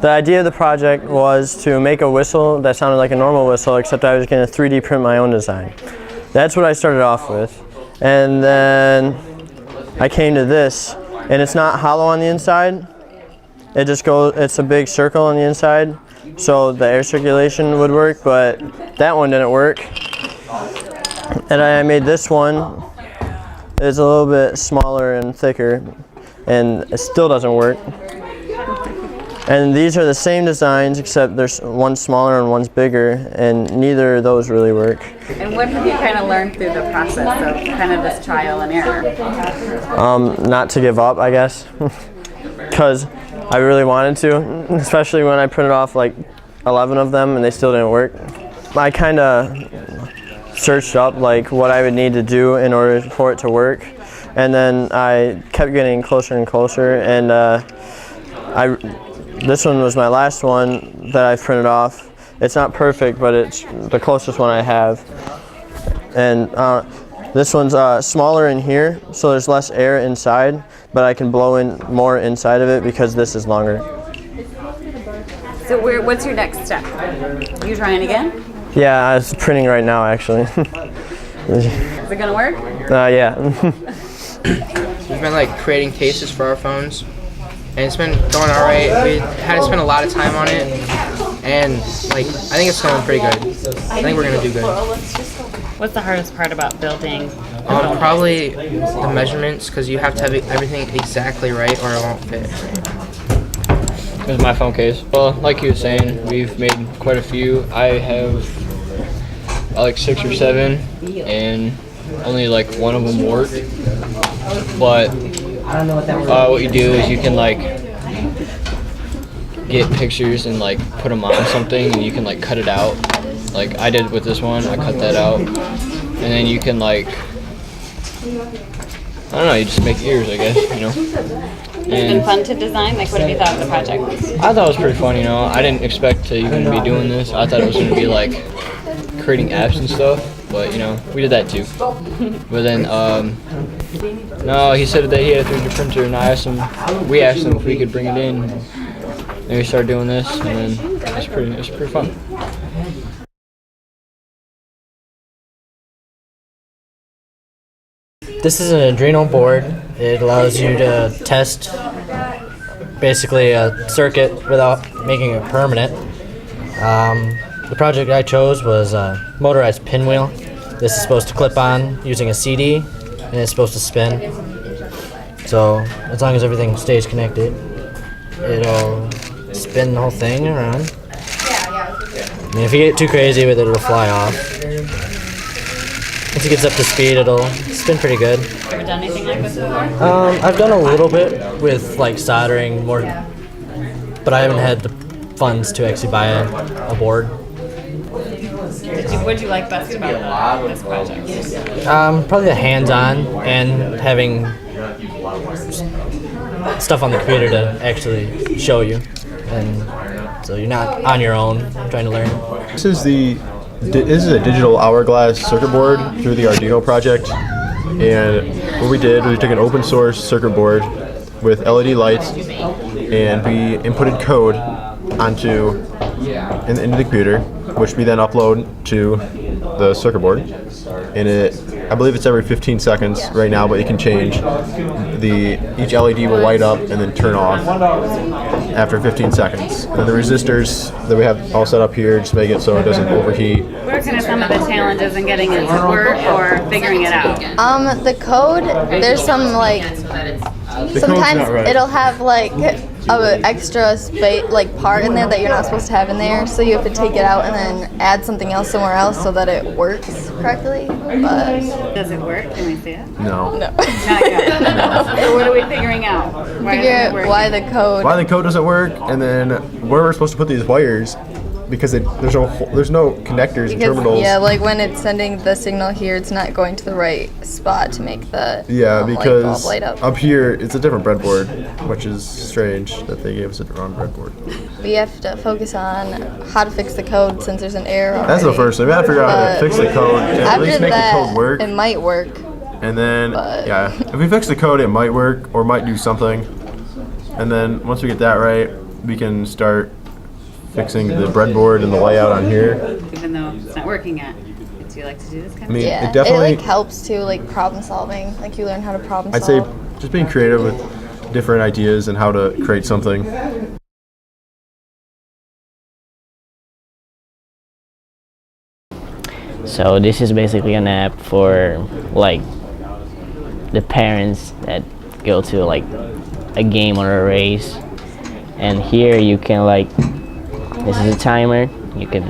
The idea of the project was to make a whistle that sounded like a normal whistle, except I was going to 3D print my own design. That's what I started off with. And then I came to this, and it's not hollow on the inside. It just goes, it's a big circle on the inside, so the air circulation would work, but that one didn't work. And I made this one. It's a little bit smaller and thicker, and it still doesn't work. And these are the same designs, except there's one's smaller and one's bigger, and neither of those really work. And what have you kind of learned through the process of kind of this trial and error? Not to give up, I guess, because I really wanted to, especially when I printed off like 11 of them and they still didn't work. I kind of searched up like what I would need to do in order for it to work, and then I kept getting closer and closer, and this one was my last one that I've printed off. It's not perfect, but it's the closest one I have. And this one's smaller in here, so there's less air inside, but I can blow in more inside of it because this is longer. So what's your next step? You trying again? Yeah, I was printing right now, actually. Is it gonna work? Yeah. We've been like creating cases for our phones, and it's been going all right. We had to spend a lot of time on it, and like I think it's going pretty good. I think we're gonna do good. What's the hardest part about building? Probably the measurements, because you have to have everything exactly right or it won't fit. This is my phone case. Well, like you were saying, we've made quite a few. I have like 6 or 7, and only like one of them worked. But what you do is you can like get pictures and like put them on something, and you can like cut it out. Like I did with this one, I cut that out, and then you can like, I don't know, you just make ears, I guess, you know. It's been fun to design. Like, what have you thought of the project? I thought it was pretty fun, you know. I didn't expect to even be doing this. I thought it was going to be like creating apps and stuff, but you know, we did that too. But then, no, he said that he had a 3D printer, and we asked him if we could bring it in. And we started doing this, and then it was pretty fun. This is an Arduino board. It allows you to test basically a circuit without making it permanent. The project I chose was a motorized pinwheel. This is supposed to clip on using a CD, and it's supposed to spin. So as long as everything stays connected, it'll spin the whole thing around. I mean, if you get too crazy with it, it'll fly off. Once it gets up to speed, it'll spin pretty good. Have you ever done anything like this before? I've done a little bit with like soldering more, but I haven't had the funds to actually buy a board. What did you like best about this project? Probably the hands-on and having stuff on the computer to actually show you, and so you're not on your own trying to learn. This is a digital hourglass circuit board through the Arduino project, and what we did was we took an open source circuit board with LED lights, and we inputted code into the computer, which we then upload to the circuit board. And I believe it's every 15 seconds right now, but it can change. Each LED will light up and then turn off after 15 seconds. And the resistors that we have all set up here just make it so it doesn't overheat. What are kind of some of the challenges in getting it to work or figuring it out? The code, there's some like, sometimes it'll have like an extra space, like part in there that you're not supposed to have in there, so you have to take it out and then add something else somewhere else so that it works correctly. But does it work? Can we see it? No. No. Not yet. So what are we figuring out? Why the code doesn't work, and then where we're supposed to put these wires, because there's no connectors and terminals. Yeah, like when it's sending the signal here, it's not going to the right spot to make the because light up. Up here it's a different breadboard, which is strange that they gave us a wrong breadboard. We have to focus on how to fix the code since there's an error already. That's the first thing. We have to figure out how to fix the code and at least make the code work. It might work. And then, if we fix the code, it might work or might do something. And then once we get that right, we can start fixing the breadboard and the layout on here. Even though it's not working yet. Do you like to do this kind I mean, Yeah, it definitely. like helps too, like problem solving. Like you learn how to problem I'd say solve. just being creative with different ideas and how to create something. So this is basically an app for like the parents that go to like a game or a race, and here you can like, this is a timer, you can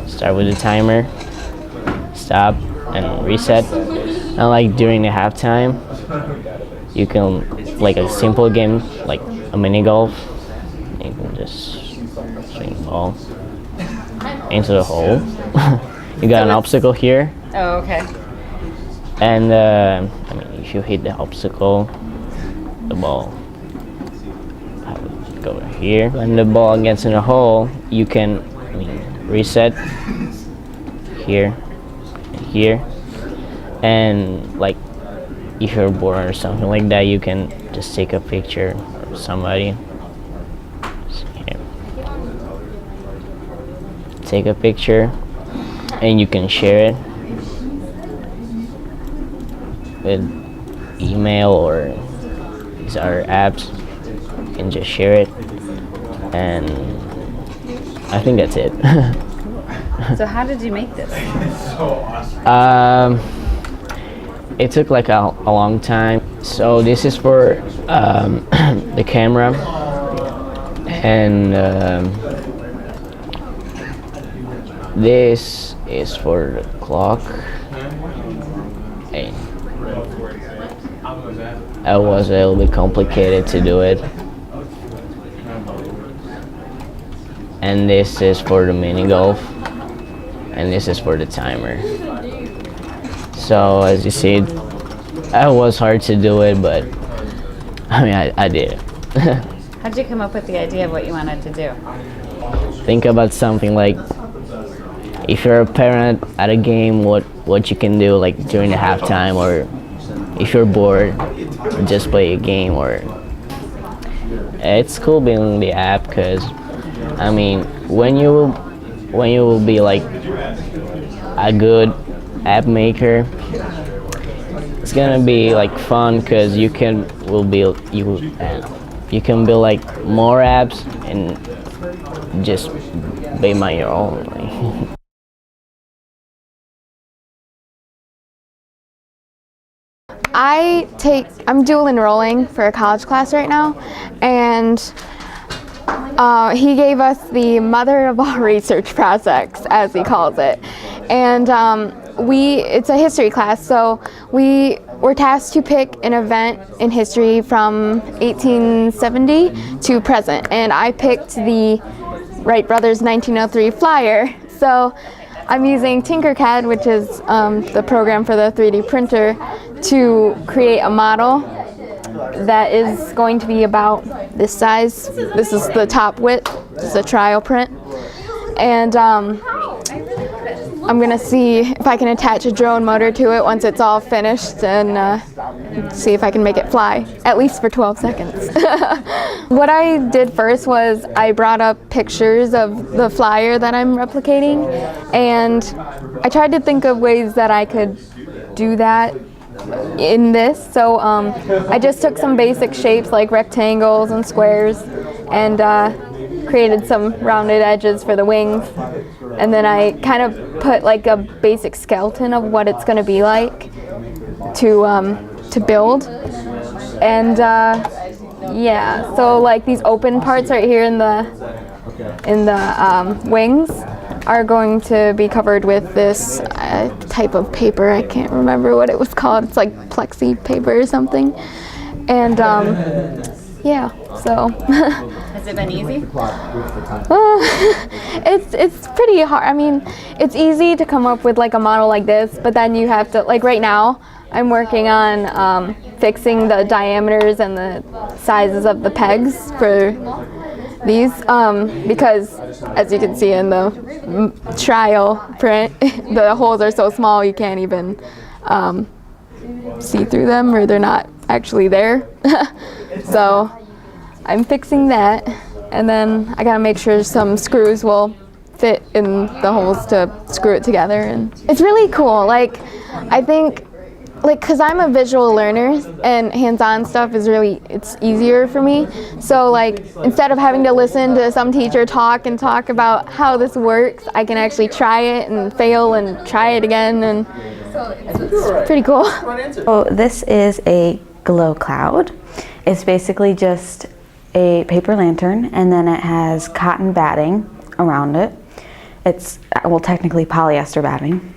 start with the timer, stop and reset, and like during the halftime you can, like a simple game like a mini golf, you can just swing the ball into the hole. You got an obstacle here, Oh, okay. and I mean, if you hit the obstacle, the ball go here. When the ball gets in the hole, you can, I mean, reset here and here, and like if you're bored or something like that, you can just take a picture of somebody. Here. Take a picture, and you can share it with email or these other apps. You can just share it, and I think that's it. So how did you make this? It took like a long time. So this is for the camera, and this is for the clock. And it was a little bit complicated to do it. And this is for the mini golf, and this is for the timer. So as you see, it was hard to do it, but I mean, I did it. How did you come up with the idea of what you wanted to do? Think about something like, if you're a parent at a game, what you can do like during the halftime, or if you're bored, just play a game. Or it's cool building the app, because I mean, when you will be like a good app maker, it's gonna be like fun, because you can build like more apps and just be my your own. I'm dual enrolling for a college class right now, and he gave us the mother of all research projects, as he calls it. And it's a history class, so we were tasked to pick an event in history from 1870 to present, and I picked the Wright Brothers 1903 flyer. So I'm using Tinkercad, which is the program for the 3D printer, to create a model that is going to be about this size. This is the top width. This is a trial print. And I'm gonna see if I can attach a drone motor to it once it's all finished, and see if I can make it fly, at least for 12 seconds. What I did first was I brought up pictures of the flyer that I'm replicating, and I tried to think of ways that I could do that in this. So I just took some basic shapes like rectangles and squares, and created some rounded edges for the wings, and then I kind of put like a basic skeleton of what it's going to be like to build. And yeah, so like these open parts right here in the wings are going to be covered with this type of paper. I can't remember what it was called. It's like plexi paper or something. And yeah, so. Has it been easy? It's pretty hard. I mean, it's easy to come up with like a model like this, but then you have to, like right now, I'm working on fixing the diameters and the sizes of the pegs for these, because as you can see in the trial print, the holes are so small you can't even see through them, or they're not actually there. So I'm fixing that. and then I gotta make sure some screws will fit in the holes to screw it together. And it's really cool. Like, I think, like, cause I'm a visual learner and hands-on stuff is it's easier for me. So like, instead of having to listen to some teacher talk about how this works, I can actually try it and fail and try it again, and it's pretty cool. So this is a glow cloud. It's basically just a paper lantern, and then it has cotton batting around it. It's, well, technically polyester batting.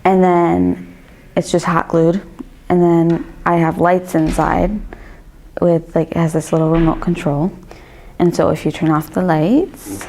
And then it's just hot glued. And then I have lights inside with, like, it has this little remote control. And so if you turn off the lights.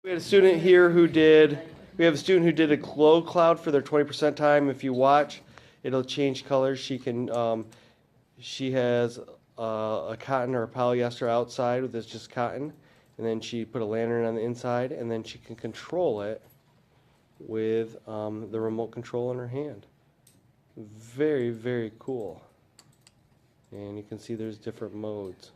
We had a student here who did a glow cloud for their 20% time. If you watch, it'll change colors. She has a cotton or a polyester outside with just cotton, and then she put a lantern on the inside, and then she can control it with the remote control in her hand. Very, very cool. And you can see there's different modes.